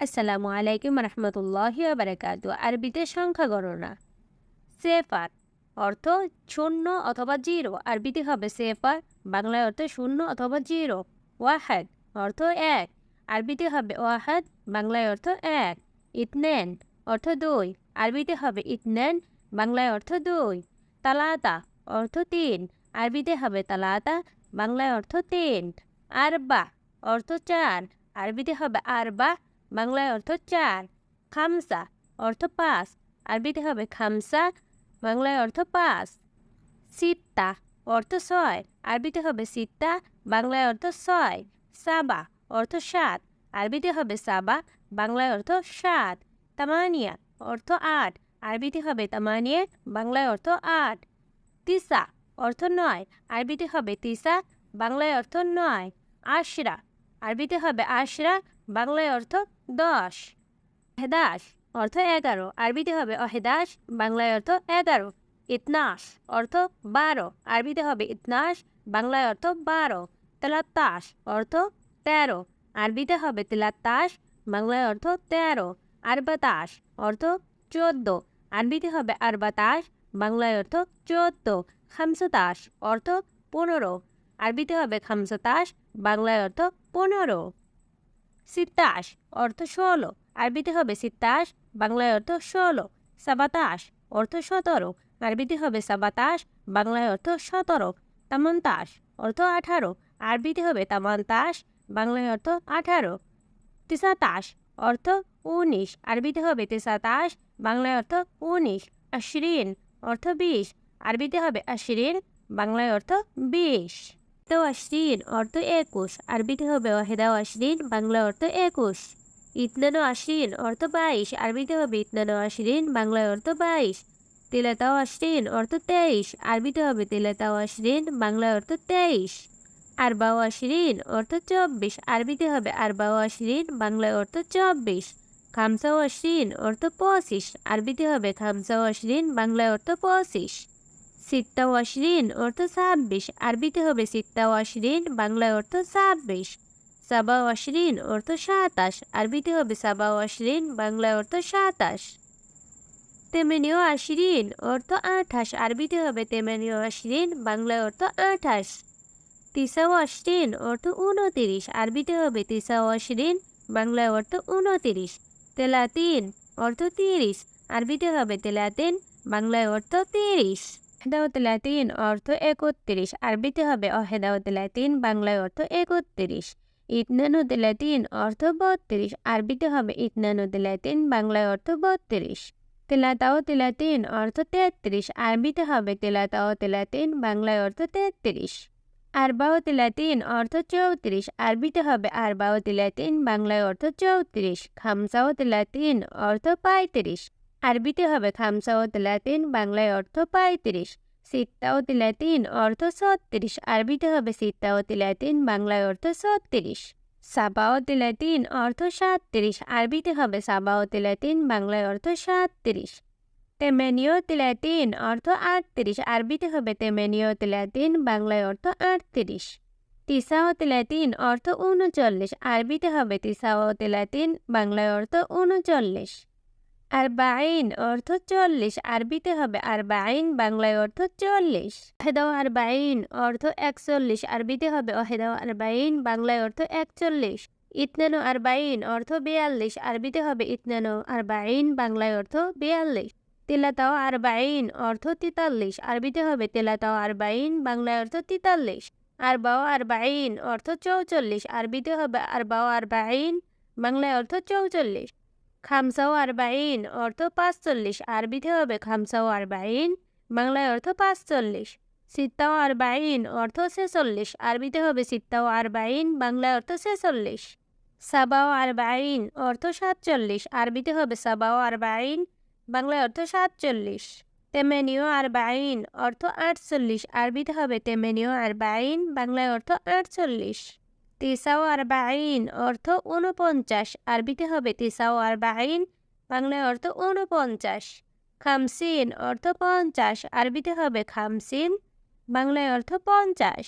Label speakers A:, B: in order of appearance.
A: আসসালামু আলাইকুম রহমতুল্লাহি ওয়া বারাকাতুহু। আরবিতে সংখ্যা গণনা। সেফার অর্থ শূন্য অথবা জিরো, আরবিতে হবে সেফার, বাংলায় অর্থ শূন্য অথবা জিরো। ওয়াহাদ অর্থ এক, আরবিতে হবে ওয়াহাদ, বাংলায় অর্থ এক। ইতনেন অর্থ দুই, আরবিতে হবে ইতনেন, বাংলায় অর্থ দুই। তালাতা অর্থ তিন, আরবিতে হবে তালাতা, বাংলায় অর্থ তিন। আরবা অর্থ চার, আরবিতে হবে আরবা, বাংলায় অর্থ চার। খামসা অর্থ পাঁচ, আরবিতে হবে খামসা, বাংলায় অর্থ পাঁচ। সিত্তা অর্থ ছয়, আরবিতে হবে সিত্তা, বাংলায় অর্থ ছয়। সাবা অর্থ সাত, আরবিতে হবে সাবা, বাংলায় অর্থ সাত। তামানিয়া অর্থ আট, আরবিতে হবে তামানিয়া, বাংলায় অর্থ আট। তিসা অর্থ নয়, আরবিতে হবে তিসা, বাংলায় অর্থ নয়। আশরা আরবিতে হবে আশরা, বাংলায় অর্থ দশ। অহেদাস অর্থ এগারো, আরবিতে হবে অহেদাস, বাংলায় অর্থ এগারো। ইতনাশ অর্থ বারো, আরবিতে হবে ইতনাশ, বাংলায় অর্থ বারো। তেলাত্তাশ অর্থ তেরো, আরবিতে হবে তেলাত্তাশ, বাংলায় অর্থ তেরো। আরবাতাশ অর্থ চোদ্দ, আরবিতে হবে আরবাতাশ, বাংলায় অর্থ চোদ্দ। খামসাতাশ অর্থ পনেরো, আরবিতে হবে খামসাতাশ, বাংলায় অর্থ পনেরো। সিত্তাশ অর্থ ষোলো, আরবিতে হবে সিত্তাশ, বাংলায় অর্থ ষোলো। সাবাতাশ অর্থ সতেরো, আরবিতে হবে সাবাতাশ, বাংলায় অর্থ সতেরো। তামান্তাশ অর্থ আঠারো, আরবিতে হবে তামান্তাশ, বাংলায় অর্থ আঠারো। তিসাতাশ অর্থ উনিশ, আরবিতে হবে তিসাতাশ, বাংলায় অর্থ উনিশ। আশরিন অর্থ বিশ, আরবিতে হবে আশরিন, বাংলায় অর্থ বিশ। ওয়াশরিন অর্থ একুশ, আরবিতে হবে ওয়াহেদা ওয়াশরিন, বাংলা অর্থ একুশ। ইতনানো আশরিন অর্থ বাইশ, আরবিতে হবে ইতনানো আশরিন, বাংলায় অর্থ বাইশ। তিলাতা ওয়াশরিন অর্থ তেইশ, আরবিতে হবে তিলাতা ওয়াশরিন, বাংলায় অর্থ তেইশ। আরবা ওয়াশরিন অর্থ চব্বিশ, আরবিতে হবে আরবা ওয়াশরিন, বাংলায় অর্থ চব্বিশ। খামসা ওয়াশরিন অর্থ পঁচিশ, আরবিতে হবে খামসা ওয়াশরিন, বাংলায় অর্থ পঁচিশ। সিত্তা ওয়াশরিন অর্থ ছাব্বিশ, আরবিতে হবে সিত্তা ওয়াশরিন, বাংলায় অর্থ ছাব্বিশ। সাবা ওয়াশরিন অর্থ সাতাশ, আরবিতে হবে সাবা ওয়াশরিন, বাংলায় অর্থ সাতাশ। তেমেনিও আশরিন অর্থ আঠাশ, আরবিতে হবে তেমেনিও আশরিন, বাংলায় অর্থ আঠাশ। তিসা ওয়াশরিন অর্থ উনতিরিশ, আরবিতে হবে তিসা ওয়াশরিন, বাংলায় অর্থ উনতিরিশ। তেলাতিন অর্থ তিরিশ, আরবিতে হবে তেলাতিন, বাংলায় অর্থ তিরিশ। অহেদা তেলাতিন অর্থ একত্রিশ, আরবিতে হবে অহেদা তেলাতিন, বাংলায় অর্থ একত্রিশ। ইতনানু তেলাতিন অর্থ বত্রিশ, আরবিতে হবে ইতনানু তেলাতিন, বাংলায় অর্থ বত্রিশ। তেলাতাও তেলাতিন অর্থ তেত্রিশ, আরবিতে হবে তেলাতাও তেলাতিন, বাংলায় অর্থ তেত্রিশ। আরবাও তিলাতিন অর্থ চৌত্রিশ, আরবিতে হবে আরবাও তিলাতিন, বাংলায় অর্থ চৌত্রিশ। খামসাও তিলাতিন অর্থ পঁয়ত্রিশ, আরবিতে হবে খামসাও তিলাতিন, বাংলায় অর্থ পঁয়ত্রিশ। সিত্তাও তিলাতিন অর্থ ছত্রিশ, আরবিতে হবে সিত্তাও তিলাতিন, বাংলায় অর্থ ছত্রিশ। সাবাও তিলাতিন অর্থ সাতত্রিশ, আরবিতে হবে সাবাও তিলাতিন, বাংলায় অর্থ সাতত্রিশ। তেমেনিও তিলাতিন অর্থ আটত্রিশ, আরবিতে হবে তেমেনিও তিলাতিন, বাংলায় অর্থ আটত্রিশ। তিসাও তিলাতিন অর্থ উনচল্লিশ, আরবিতে হবে তিসাও তিলাতিন, বাংলায় অর্থ উনচল্লিশ। আরবাইন অর্থ চল্লিশ, আরবিতে হবে আরবাইন, বাংলায় অর্থ চল্লিশ। ওয়াহেদাও আরবাইন অর্থ একচল্লিশ, আরবিতে হবে ওয়াহেদাও আরবাইন, বাংলায় অর্থ একচল্লিশ। ইতনানো আরবাইন অর্থ বিয়াল্লিশ, আরবিতে হবে ইতনানো আরবাইন, বাংলায় অর্থ বিয়াল্লিশ। তিলাতাও আরবাইন অর্থ তেতাল্লিশ, আরবিতে হবে তেলাতাও আরবাইন, বাংলায় অর্থ তেতাল্লিশ। আরবাও আরবাইন অর্থ চৌচল্লিশ, আরবিতে হবে আরবাও আরবাইন, বাংলায় অর্থ চৌচল্লিশ। খামসাও আরবাইন অর্থ পাঁচচল্লিশ, আরবিতে হবে খামসাও আরবাইন, বাংলায় অর্থ পাঁচচল্লিশ। সিত্তাও আরবাইন অর্থ ছেচল্লিশ, আরবিতে হবে সিত্তাও আরবাইন, বাংলায় অর্থ ছেচল্লিশ। সাবাও আরবাইন অর্থ সাতচল্লিশ, আরবিতে হবে সাবাও আরবাইন, বাংলায় অর্থ সাতচল্লিশ। তেমেনিও আরবাইন অর্থ আটচল্লিশ, আরবিতে হবে তেমেনিও আরবাইন, বাংলায় অর্থ আটচল্লিশ। তিসাও আরবাইন অর্থ উনপঞ্চাশ, আরবিতে হবে তিসাও আরবাইন, বাংলায় অর্থ উনপঞ্চাশ। খামসিন অর্থ পঞ্চাশ, আরবিতে হবে খামসিন, বাংলায় অর্থ পঞ্চাশ।